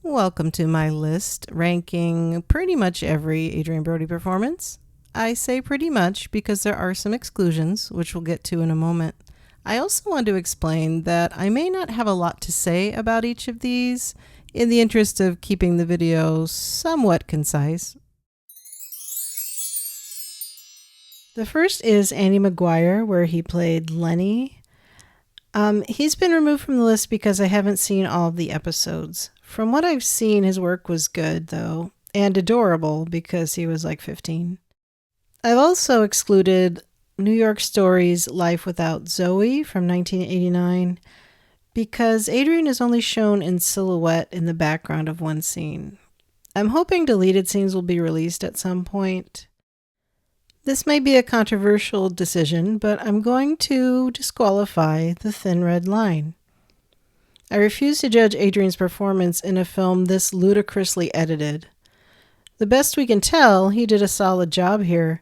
Welcome to my list, ranking pretty much every Adrien Brody performance. I say pretty much because there are some exclusions, which we'll get to in a moment. I also want to explain that I may not have a lot to say about each of these in the interest of keeping the video somewhat concise. The first is Andy Maguire, where he played Lenny. He's been removed from the list because I haven't seen all of the episodes. From what I've seen, his work was good, though, and adorable because he was like 15. I've also excluded New York Story's Life Without Zoe from 1989 because Adrien is only shown in silhouette in the background of one scene. I'm hoping deleted scenes will be released at some point. This may be a controversial decision, but I'm going to disqualify The Thin Red Line. I refuse to judge Adrien's performance in a film this ludicrously edited. The best we can tell, he did a solid job here,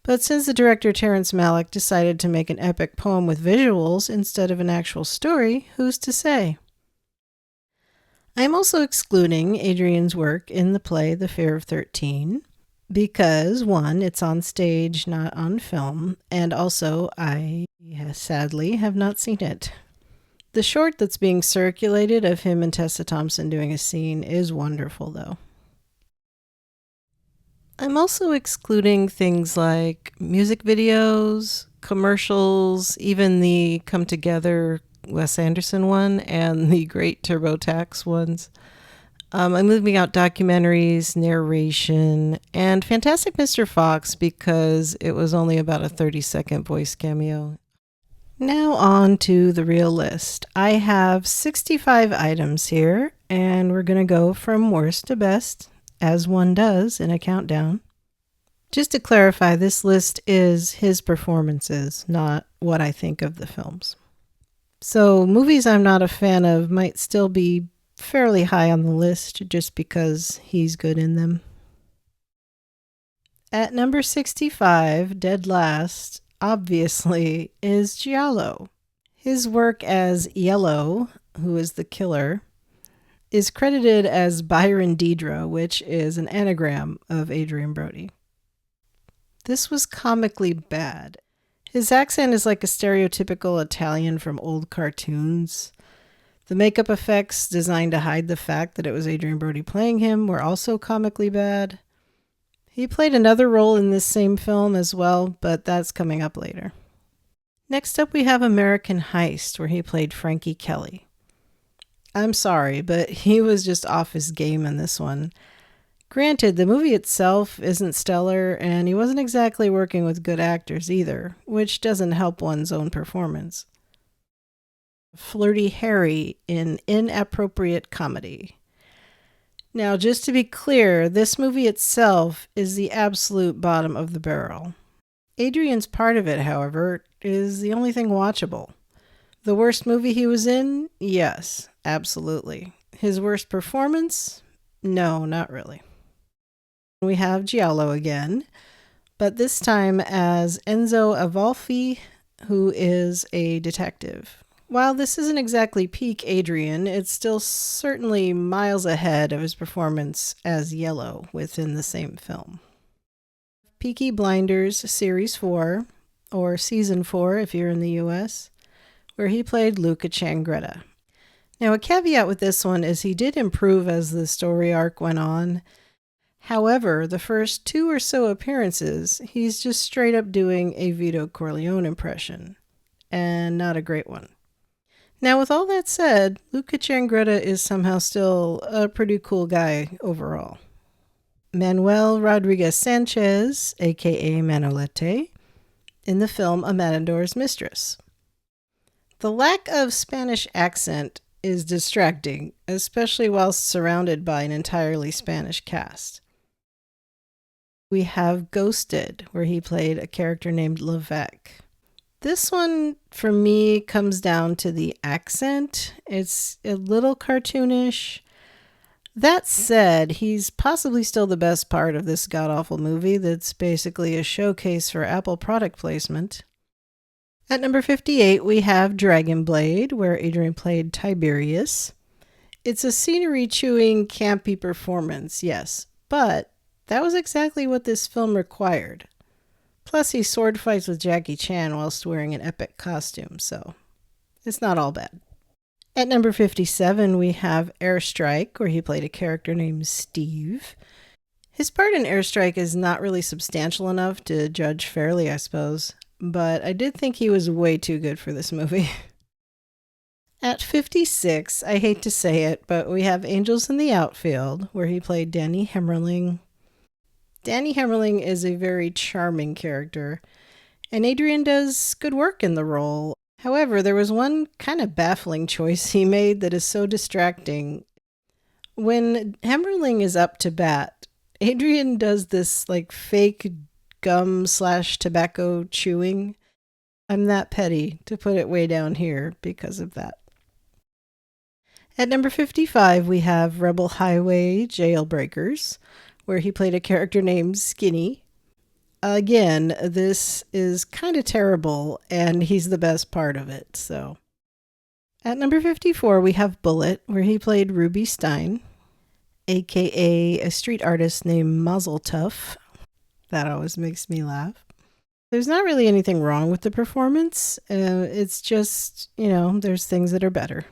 but since the director Terrence Malick decided to make an epic poem with visuals instead of an actual story, who's to say? I'm also excluding Adrien's work in the play The Fear of 13. Because, one, it's on stage, not on film, and also I sadly have not seen it. The short that's being circulated of him and Tessa Thompson doing a scene is wonderful, though. I'm also excluding things like music videos, commercials, even the Come Together Wes Anderson one and the Great TurboTax ones. I'm leaving out documentaries, narration, and Fantastic Mr. Fox because it was only about a 30-second voice cameo. Now on to the real list. I have 65 items here, and we're going to go from worst to best, as one does in a countdown. Just to clarify, this list is his performances, not what I think of the films. So movies I'm not a fan of might still be fairly high on the list just because he's good in them. At number 65, dead last, obviously, is Giallo. His work as Yellow, who is the killer, is credited as Byron Deidre, which is an anagram of Adrien Brody. This was comically bad. His accent is like a stereotypical Italian from old cartoons. The makeup effects designed to hide the fact that it was Adrien Brody playing him were also comically bad. He played another role in this same film as well, but that's coming up later. Next up we have American Heist, where he played Frankie Kelly. I'm sorry, but he was just off his game in this one. Granted, the movie itself isn't stellar, and he wasn't exactly working with good actors either, which doesn't help one's own performance. Flirty Harry in inappropriate comedy. Now, just to be clear, this movie itself is the absolute bottom of the barrel. Adrien's part of it, however, is the only thing watchable. The worst movie he was in? Yes, absolutely. His worst performance? No, not really. We have Giallo again, but this time as Enzo Avalfi, who is a detective. While this isn't exactly peak Adrien, it's still certainly miles ahead of his performance as Yellow within the same film. Peaky Blinders Series 4, or Season 4 if you're in the US, where he played Luca Changretta. Now, a caveat with this one is he did improve as the story arc went on. However, the first 2 or so appearances, he's just straight up doing a Vito Corleone impression, and not a great one. Now, with all that said, Luca Changretta is somehow still a pretty cool guy overall. Manuel Rodriguez Sanchez, aka Manolete, in the film A Matador's Mistress. The lack of Spanish accent is distracting, especially while surrounded by an entirely Spanish cast. We have Ghosted, where he played a character named Levesque. This one, for me, comes down to the accent. It's a little cartoonish. That said, he's possibly still the best part of this god-awful movie that's basically a showcase for Apple product placement. At number 58, we have Dragon Blade, where Adrien played Tiberius. It's a scenery-chewing, campy performance, yes, but that was exactly what this film required. Plus, he sword fights with Jackie Chan whilst wearing an epic costume, so it's not all bad. At number 57, we have Airstrike, where he played a character named Steve. His part in Airstrike is not really substantial enough to judge fairly, I suppose, but I did think he was way too good for this movie. At 56, I hate to say it, but we have Angels in the Outfield, where he played Danny Hemmerling. Danny Hemmerling is a very charming character, and Adrien does good work in the role. However, there was one kind of baffling choice he made that is so distracting. When Hemmerling is up to bat, Adrien does this like fake gum/tobacco chewing. I'm that petty to put it way down here because of that. At number 55, we have Rebel Highway Jailbreakers, where he played a character named Skinny. Again, this is kind of terrible, and he's the best part of it, so. At number 54, we have Bullet, where he played Ruby Stein, aka a street artist named Mazel Tov. That always makes me laugh. There's not really anything wrong with the performance. It's just, there's things that are better.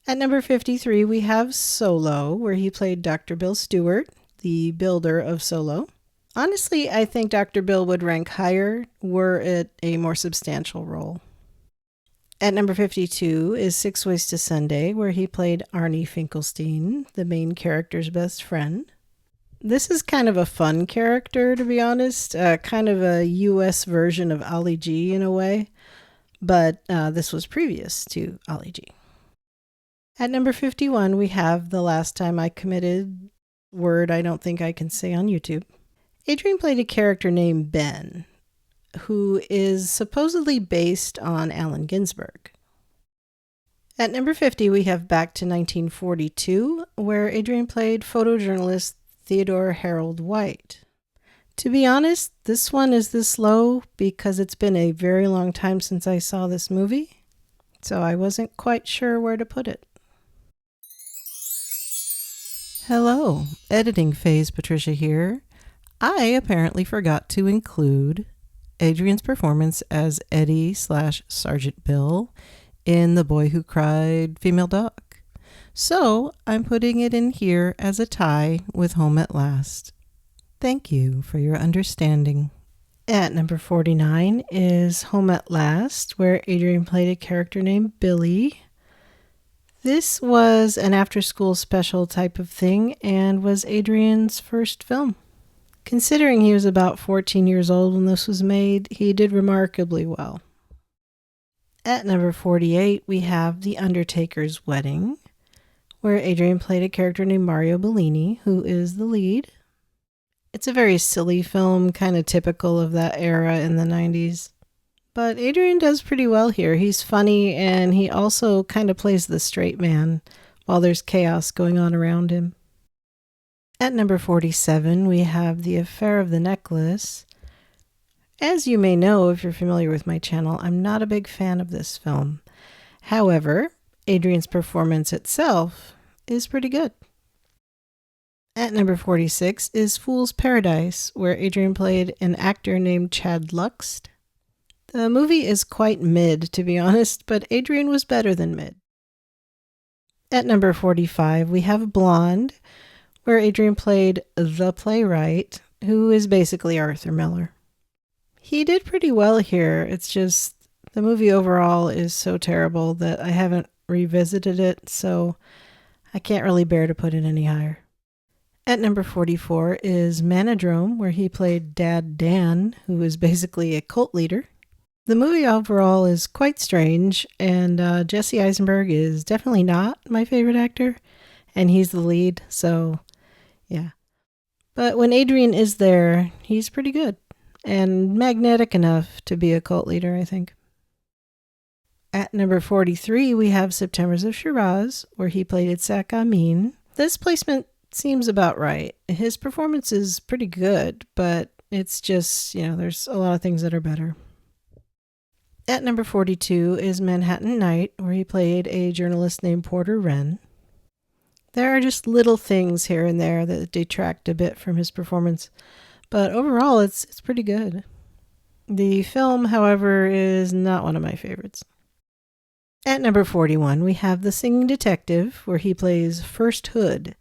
At number 53, we have Solo, where he played Dr. Bill Stewart, the builder of Solo. Honestly, I think Dr. Bill would rank higher were it a more substantial role. At number 52 is 6 Ways to Sunday, where he played Arnie Finkelstein, the main character's best friend. This is kind of a fun character, to be honest, kind of a US version of Ali G in a way, but this was previous to Ali G. At number 51, we have The Last Time I Committed, word I don't think I can say on YouTube. Adrien played a character named Ben, who is supposedly based on Allen Ginsberg. At number 50, we have Back to 1942, where Adrien played photojournalist Theodore Harold White. To be honest, this one is this low because it's been a very long time since I saw this movie, so I wasn't quite sure where to put it. Hello, editing phase Patricia here. I apparently forgot to include Adrien's performance as Eddie/Sergeant Bill in The Boy Who Cried Female Dog. So I'm putting it in here as a tie with Home at Last. Thank you for your understanding. At number 49 is Home at Last, where Adrien played a character named Billy. This was an after-school special type of thing and was Adrien's first film. Considering he was about 14 years old when this was made, he did remarkably well. At number 48, we have The Undertaker's Wedding, where Adrien played a character named Mario Bellini, who is the lead. It's a very silly film, kind of typical of that era in the 90s. But Adrien does pretty well here. He's funny, and he also kind of plays the straight man while there's chaos going on around him. At number 47, we have The Affair of the Necklace. As you may know if you're familiar with my channel, I'm not a big fan of this film. However, Adrien's performance itself is pretty good. At number 46 is Fool's Paradise, where Adrien played an actor named Chad Luxt. The movie is quite mid, to be honest, but Adrien was better than mid. At number 45, we have Blonde, where Adrien played the playwright, who is basically Arthur Miller. He did pretty well here. It's just the movie overall is so terrible that I haven't revisited it, so I can't really bear to put it any higher. At number 44 is Manodrome, where he played Dad Dan, who is basically a cult leader. The movie overall is quite strange, and Jesse Eisenberg is definitely not my favorite actor, and he's the lead, so yeah. But when Adrien is there, he's pretty good, and magnetic enough to be a cult leader, I think. At number 43, we have Septembers of Shiraz, where he played Itzhak Amin. This placement seems about right. His performance is pretty good, but it's just, there's a lot of things that are better. At number 42 is Manhattan Night, where he played a journalist named Porter Wren. There are just little things here and there that detract a bit from his performance, but overall it's pretty good. The film, however, is not one of my favorites. At number 41, we have The Singing Detective, where he plays First Hood.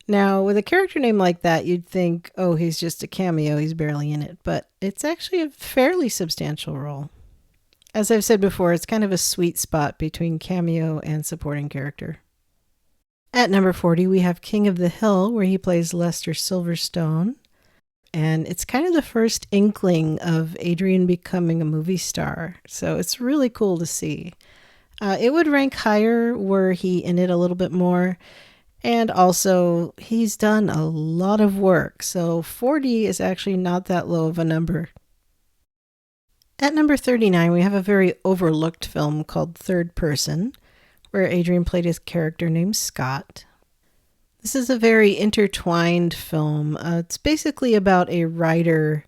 Now, with a character name like that, you'd think, oh, he's just a cameo, he's barely in it, but it's actually a fairly substantial role. As I've said before, it's kind of a sweet spot between cameo and supporting character. At number 40, we have King of the Hill, where he plays Lester Silverstone. And it's kind of the first inkling of Adrien becoming a movie star, so it's really cool to see. It would rank higher were he in it a little bit more. And also, he's done a lot of work, so 40 is actually not that low of a number. At number 39, we have a very overlooked film called Third Person, where Adrien played his character named Scott. This is a very intertwined film. It's basically about a writer,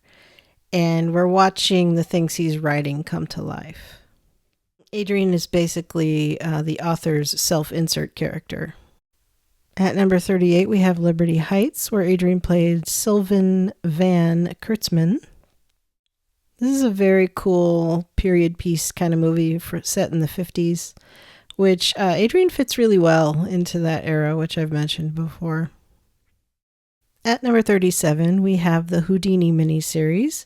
and we're watching the things he's writing come to life. Adrien is basically the author's self-insert character. At number 38, we have Liberty Heights, where Adrien played Sylvan Van Kurtzman. This is a very cool period piece kind of movie set in the 50s, which Adrien fits really well into that era, which I've mentioned before. At number 37, we have the Houdini miniseries,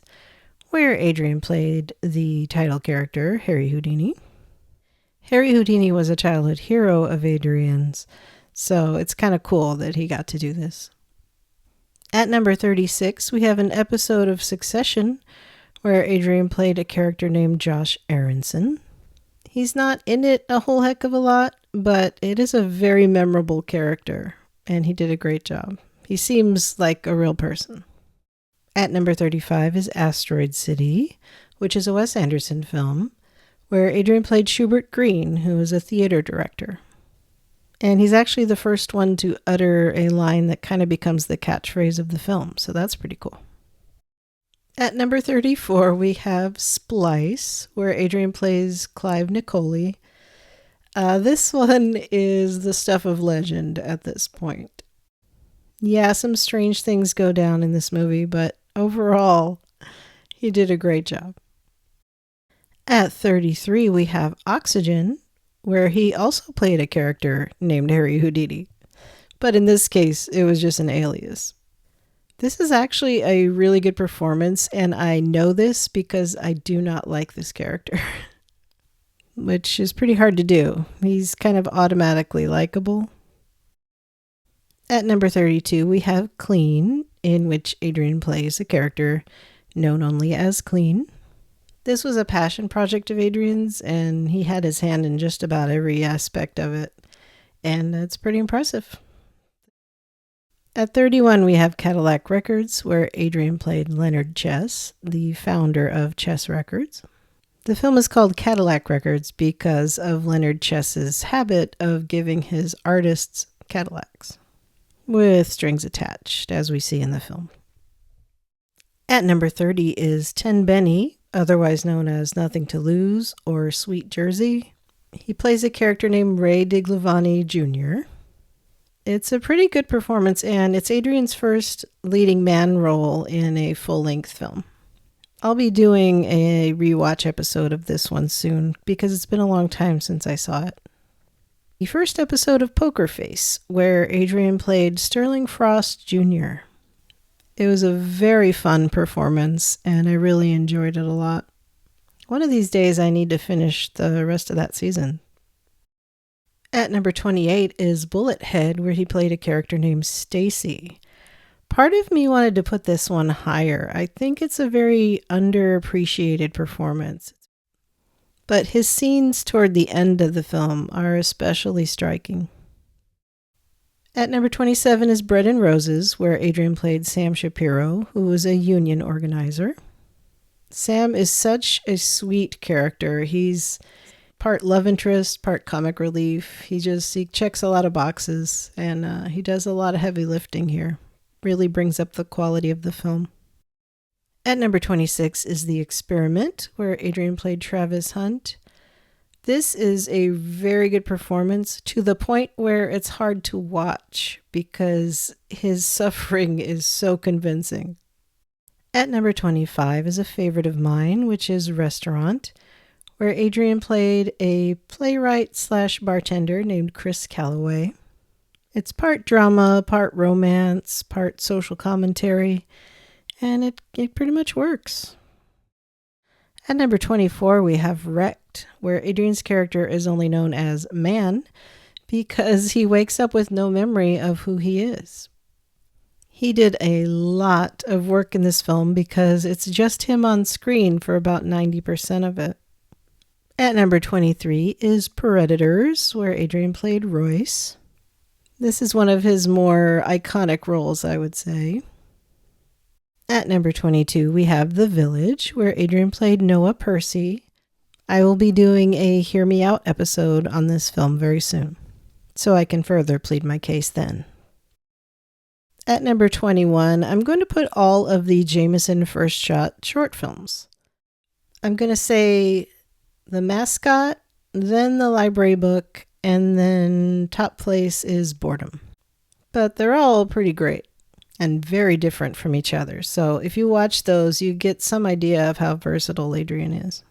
where Adrien played the title character, Harry Houdini. Harry Houdini was a childhood hero of Adrien's, so it's kind of cool that he got to do this. At number 36, we have an episode of Succession where Adrien played a character named Josh Aronson. He's not in it a whole heck of a lot, but it is a very memorable character, and he did a great job. He seems like a real person. At number 35 is Asteroid City, which is a Wes Anderson film, where Adrien played Schubert Green, who is a theater director. And he's actually the first one to utter a line that kind of becomes the catchphrase of the film, so that's pretty cool. At number 34, we have Splice, where Adrien plays Clive Nicoli. This one is the stuff of legend at this point. Yeah, some strange things go down in this movie, but overall, he did a great job. At 33, we have Oxygen, where he also played a character named Harry Houdini. But in this case, it was just an alias. This is actually a really good performance, and I know this because I do not like this character, which is pretty hard to do. He's kind of automatically likable. At number 32, we have Clean, in which Adrien plays a character known only as Clean. This was a passion project of Adrien's, and he had his hand in just about every aspect of it, and it's pretty impressive. At 31, we have Cadillac Records, where Adrien played Leonard Chess, the founder of Chess Records. The film is called Cadillac Records because of Leonard Chess's habit of giving his artists Cadillacs, with strings attached, as we see in the film. At number 30 is Ten Benny, otherwise known as Nothing to Lose or Sweet Jersey. He plays a character named Ray Diglavani Jr. It's a pretty good performance, and it's Adrien's first leading man role in a full-length film. I'll be doing a rewatch episode of this one soon because it's been a long time since I saw it. The first episode of Poker Face, where Adrien played Sterling Frost Jr. It was a very fun performance, and I really enjoyed it a lot. One of these days, I need to finish the rest of that season. At number 28 is Bullet Head, where he played a character named Stacy. Part of me wanted to put this one higher. I think it's a very underappreciated performance. But his scenes toward the end of the film are especially striking. At number 27 is Bread and Roses, where Adrien played Sam Shapiro, who was a union organizer. Sam is such a sweet character. He's part love interest, part comic relief. He checks a lot of boxes, and he does a lot of heavy lifting here. Really brings up the quality of the film. At number 26 is The Experiment, where Adrien played Travis Hunt. This is a very good performance to the point where it's hard to watch because his suffering is so convincing. At number 25 is a favorite of mine, which is Restaurant, where Adrien played a playwright/bartender named Chris Calloway. It's part drama, part romance, part social commentary, and it pretty much works. At number 24, we have Wrecked, where Adrien's character is only known as Man because he wakes up with no memory of who he is. He did a lot of work in this film because it's just him on screen for about 90% of it. At number 23 is Predators, where Adrien played Royce. This is one of his more iconic roles, I would say. At number 22, we have The Village, where Adrien played Noah Percy. I will be doing a Hear Me Out episode on this film very soon, so I can further plead my case then. At number 21, I'm going to put all of the Jameson First Shot short films. I'm going to say The Mascot, then The Library Book, and then top place is Boredom. But they're all pretty great and very different from each other. So if you watch those, you get some idea of how versatile Adrien is.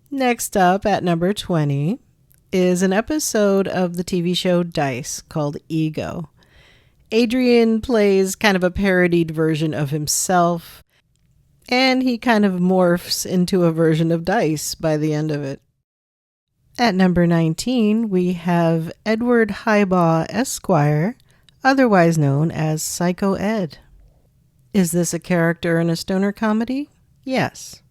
Next up at number 20 is an episode of the TV show Dice called Ego. Adrien plays kind of a parodied version of himself, and he kind of morphs into a version of Dice by the end of it. At number 19, we have Edward Highbaugh Esquire, otherwise known as Psycho Ed. Is this a character in a stoner comedy? Yes.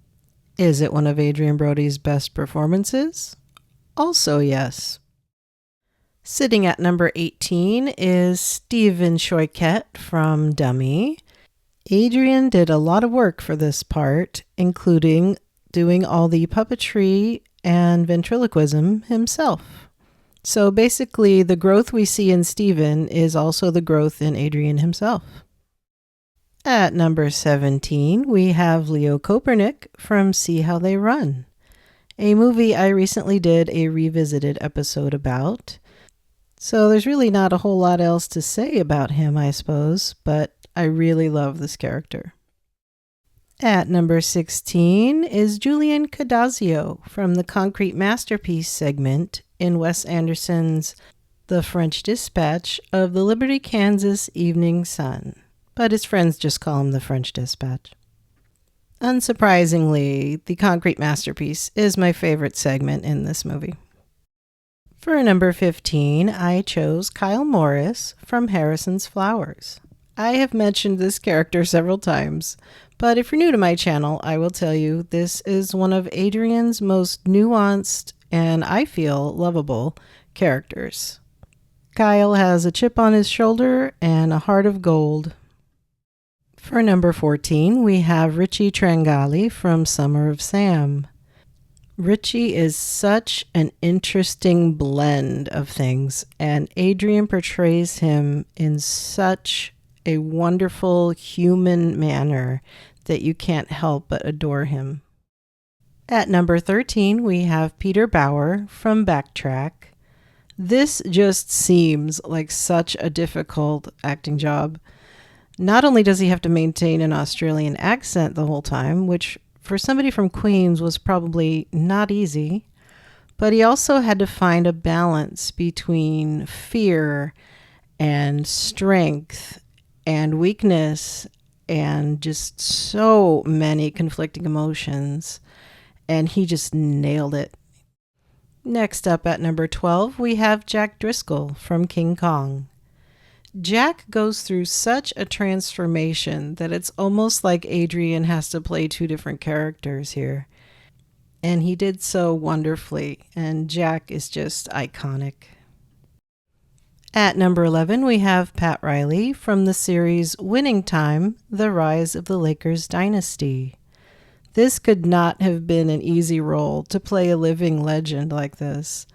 Is it one of Adrien Brody's best performances? Also yes. Sitting at number 18 is Stephen Choiquette from Dummy. Adrien did a lot of work for this part, including doing all the puppetry and ventriloquism himself. So basically, the growth we see in Stephen is also the growth in Adrien himself. At number 17, we have Leo Kopernik from See How They Run, a movie I recently did a revisited episode about. So there's really not a whole lot else to say about him, I suppose, but I really love this character. At number 16 is Julian Cadazio from the Concrete Masterpiece segment in Wes Anderson's The French Dispatch of the Liberty, Kansas Evening Sun, but his friends just call him The French Dispatch. Unsurprisingly, The Concrete Masterpiece is my favorite segment in this movie. For number 15, I chose Kyle Morris from Harrison's Flowers. I have mentioned this character several times, but if you're new to my channel, I will tell you this is one of Adrien's most nuanced and, I feel, lovable characters. Kyle has a chip on his shoulder and a heart of gold. For number 14, we have Richie Trangali from Summer of Sam. Richie is such an interesting blend of things, and Adrien portrays him in such a wonderful human manner that you can't help but adore him. At number 13, we have Peter Bauer from Backtrack. This just seems like such a difficult acting job. Not only does he have to maintain an Australian accent the whole time, which for somebody from Queens was probably not easy, but he also had to find a balance between fear and strength and weakness and just so many conflicting emotions, and he just nailed it. Next up at number 12, we have Jack Driscoll from King Kong. Jack goes through such a transformation that it's almost like Adrien has to play two different characters here. And he did so wonderfully, and Jack is just iconic. At number 11, we have Pat Riley from the series Winning Time: The Rise of the Lakers Dynasty. This could not have been an easy role to play a living legend like this.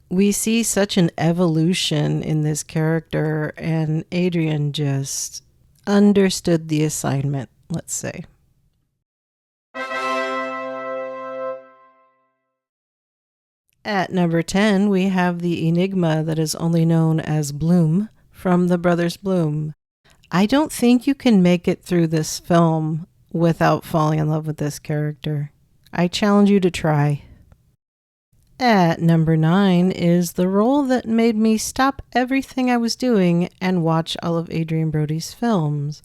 We see such an evolution in this character, and Adrien just understood the assignment, let's say. At number 10, we have the enigma that is only known as Bloom from the Brothers Bloom. I don't think you can make it through this film without falling in love with this character. I challenge you to try. At number 9 is the role that made me stop everything I was doing and watch all of Adrien Brody's films,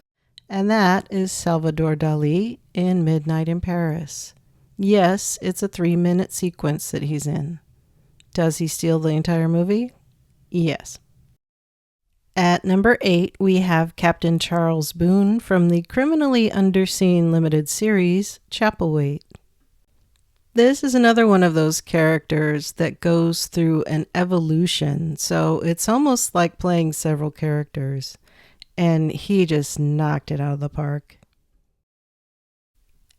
and that is Salvador Dali in Midnight in Paris. Yes, it's a 3-minute sequence that he's in. Does he steal the entire movie? Yes. At number 8, we have Captain Charles Boone from the criminally underseen limited series, Chapelwaite. This is another one of those characters that goes through an evolution, so it's almost like playing several characters, and he just knocked it out of the park.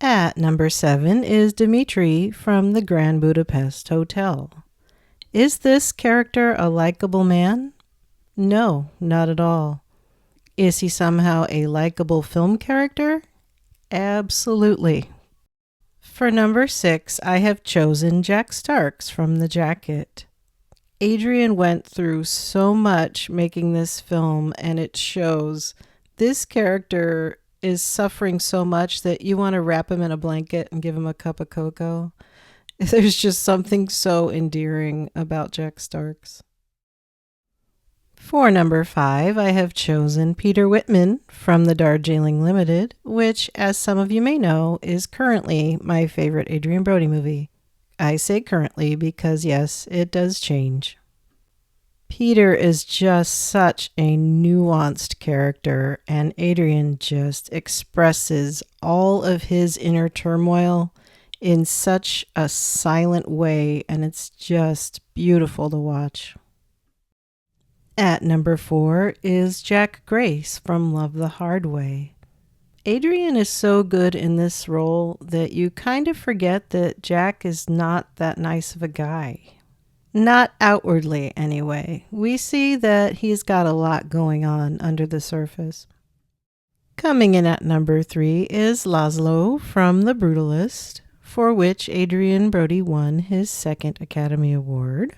At number 7 is Dimitri from the Grand Budapest Hotel. Is this character a likable man? No, not at all. Is he somehow a likable film character? Absolutely. For number 6, I have chosen Jack Starks from The Jacket. Adrien went through so much making this film, and it shows. This character is suffering so much that you want to wrap him in a blanket and give him a cup of cocoa. There's just something so endearing about Jack Starks. For number 5, I have chosen Peter Whitman from the Darjeeling Limited, which, as some of you may know, is currently my favorite Adrien Brody movie. I say currently because, yes, it does change. Peter is just such a nuanced character, and Adrien just expresses all of his inner turmoil in such a silent way, and it's just beautiful to watch. At number 4 is Jack Grace from Love the Hard Way. Adrien is so good in this role that you kind of forget that Jack is not that nice of a guy. Not outwardly, anyway. We see that he's got a lot going on under the surface. Coming in at number 3 is Laszlo from The Brutalist, for which Adrien Brody won his 2nd Academy Award.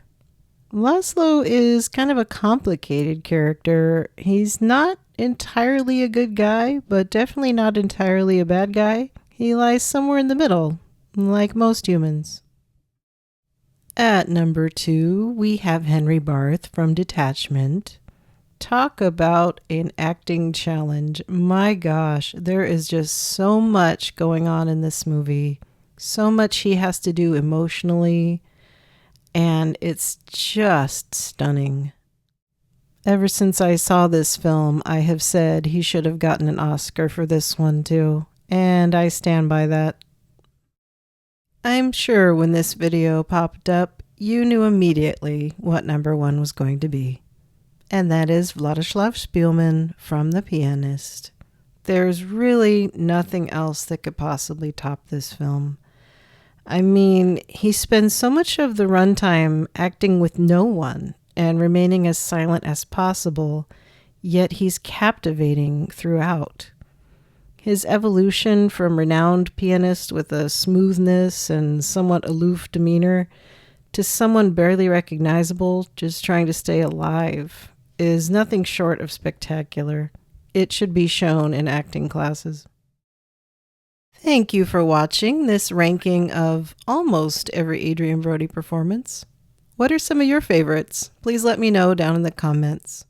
Laszlo is kind of a complicated character. He's not entirely a good guy, but definitely not entirely a bad guy. He lies somewhere in the middle, like most humans. At number 2, we have Henry Barth from Detachment. Talk about an acting challenge. My gosh, there is just so much going on in this movie. So much he has to do emotionally, and it's just stunning. Ever since I saw this film, I have said he should have gotten an Oscar for this one too, and I stand by that. I'm sure when this video popped up, you knew immediately what number 1 was going to be, and that is Władysław Szpilman from The Pianist. There's really nothing else that could possibly top this film. I mean, he spends so much of the runtime acting with no one and remaining as silent as possible, yet he's captivating throughout. His evolution from renowned pianist with a smoothness and somewhat aloof demeanor to someone barely recognizable just trying to stay alive is nothing short of spectacular. It should be shown in acting classes. Thank you for watching this ranking of almost every Adrien Brody performance. What are some of your favorites? Please let me know down in the comments.